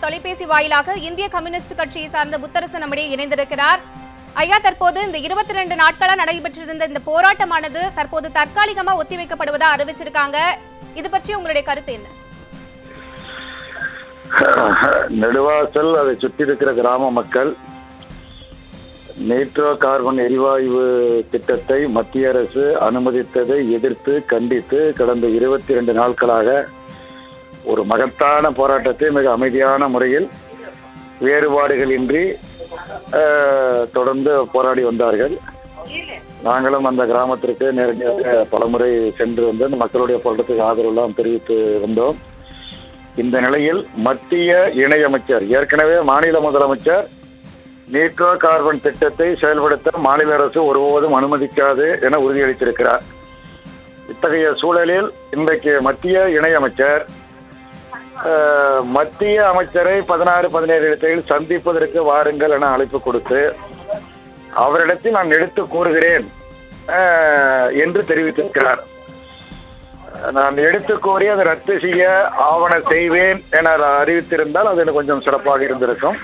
தொலைபேசி வாயிலாக இந்திய கம்யூனிஸ்ட் கட்சியை சார்ந்த முத்தரசன் நம்மிடையே இணைந்திருக்கிறார். ஐயா, தற்போது இந்த 22 நாட்களா நடைபெற்றிருந்த இந்த போராட்டமானது தற்போது தற்காலிகமா ஒத்திவைக்கப்படுவதா அறிவிச்சிருக்காங்க. இது பற்றி உங்களுடைய கருத்து என்ன? நெடுவாசல் அதை சுற்றி இருக்கிற கிராம மக்கள் நைட்ரோ கார்பன் எரிவாயு திட்டத்தை மத்திய அரசு அனுமதித்ததை எதிர்த்து கண்டித்து கடந்த 22 நாட்களாக ஒரு மகத்தான போராட்டத்தை மிக அமைதியான முறையில் வேறுபாடுகளின்றி தொடர்ந்து போராடி வந்தார்கள். நாங்களும் அந்த கிராமத்திற்கு நேரடியாக பலமுறை சென்று வந்து அந்த மக்களுடைய போராட்டத்துக்கு ஆதரவெல்லாம் தெரிவித்து வந்தோம். இந்த நிலையில் மத்திய இணையமைச்சர், ஏற்கனவே மாநில முதலமைச்சர் நைட்ரோ கார்பன் திட்டத்தை செயல்படுத்த மாநில அரசு ஒருபோதும் அனுமதிக்காது என உறுதியளித்திருக்கிறார். இத்தகைய சூழலில் இன்றைக்கு மத்திய இணையமைச்சர் மத்திய அமைச்சரை 16-17 இடத்தில் சந்திப்பதற்கு வாருங்கள் என அழைப்பு கொடுத்து அவரிடத்தில் நான் எடுத்து கூறுகிறேன் என்று தெரிவித்திருக்கிறார். நான் எடுத்து கோரி அதை ரத்து செய்ய ஆவண செய்வேன் என அறிவித்திருந்தால் அது கொஞ்சம் சிறப்பாக இருந்திருக்கும்.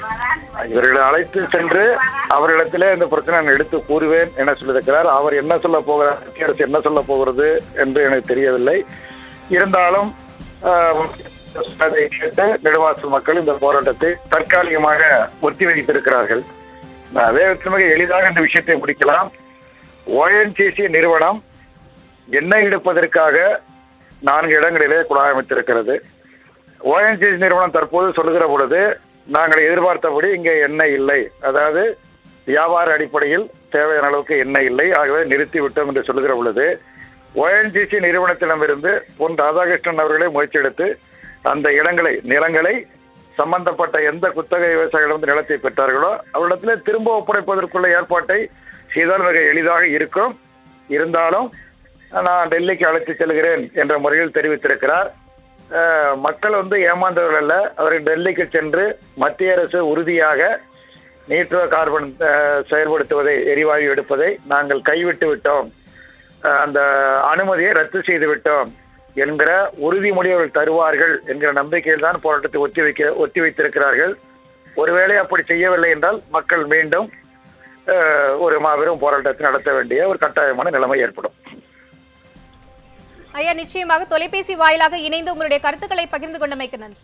இவர்களை அழைத்து சென்று அவரிடத்திலே இந்த பிரச்சனை நான் எடுத்து கூறுவேன் என சொல்லியிருக்கிறார். அவர் என்ன சொல்ல போகிறார், மத்திய அரசு என்ன சொல்ல போகிறது என்று எனக்கு தெரியவில்லை. இருந்தாலும் அதை கேட்டு நெடுவாசல் மக்கள் இந்த போராட்டத்தை தற்காலிகமாக ஒத்தி வைத்திருக்கிறார்கள். அதே மிக எளிதாக இந்த விஷயத்தை முடிக்கலாம். ONGC நிறுவனம் எண்ணெய் எடுப்பதற்காக 4 இடங்களிலே குழாய் அமைத்திருக்கிறது. ONGC நிறுவனம் தற்போது சொல்லுகிற பொழுது நாங்கள் எதிர்பார்த்தபடி இங்கே எண்ணெய் இல்லை, அதாவது வியாபார அடிப்படையில் தேவையான அளவுக்கு எண்ணெய் இல்லை, ஆகவே நிறுத்திவிட்டோம் என்று சொல்லுகிற பொழுது ONGC நிறுவனத்திடமிருந்து பொன் ராதாகிருஷ்ணன் அவர்களே முயற்சி எடுத்து அந்த நிலங்களை சம்பந்தப்பட்ட எந்த குத்தகை விவசாயிகளிடம் நிலத்தை பெற்றார்களோ அவரிடத்திலே திரும்ப ஒப்படைப்பதற்குள்ள ஏற்பாட்டை செய்தால் மிக எளிதாக இருக்கும். இருந்தாலும் நான் டெல்லிக்கு அழைத்து செல்கிறேன் என்ற முறையில் தெரிவித்திருக்கிறார். மக்கள் ஏமாந்தவர்கள் அல்ல. அவர்கள் டெல்லிக்கு சென்று மத்திய அரசு உறுதியாக நைட்ரோ கார்பன் செயல்படுத்துவதை, எரிவாயு எடுப்பதை நாங்கள் கைவிட்டு விட்டோம், அந்த அனுமதியை ரத்து செய்து விட்டோம் என்கிற உறுதிமொழி அவர்கள் தருவார்கள் என்கிற நம்பிக்கையில் தான் போராட்டத்தை ஒத்தி வைத்திருக்கிறார்கள். ஒருவேளை அப்படி செய்யவில்லை என்றால் மக்கள் மீண்டும் ஒரு மாபெரும் போராட்டத்தை நடத்த வேண்டிய ஒரு கட்டாயமான நிலைமை ஏற்படும். ஐயா, நிச்சயமாக தொலைபேசி வாயிலாக இணைந்து உங்களுடைய கருத்துக்களை பகிர்ந்து கொண்டமைக்கு நன்றி.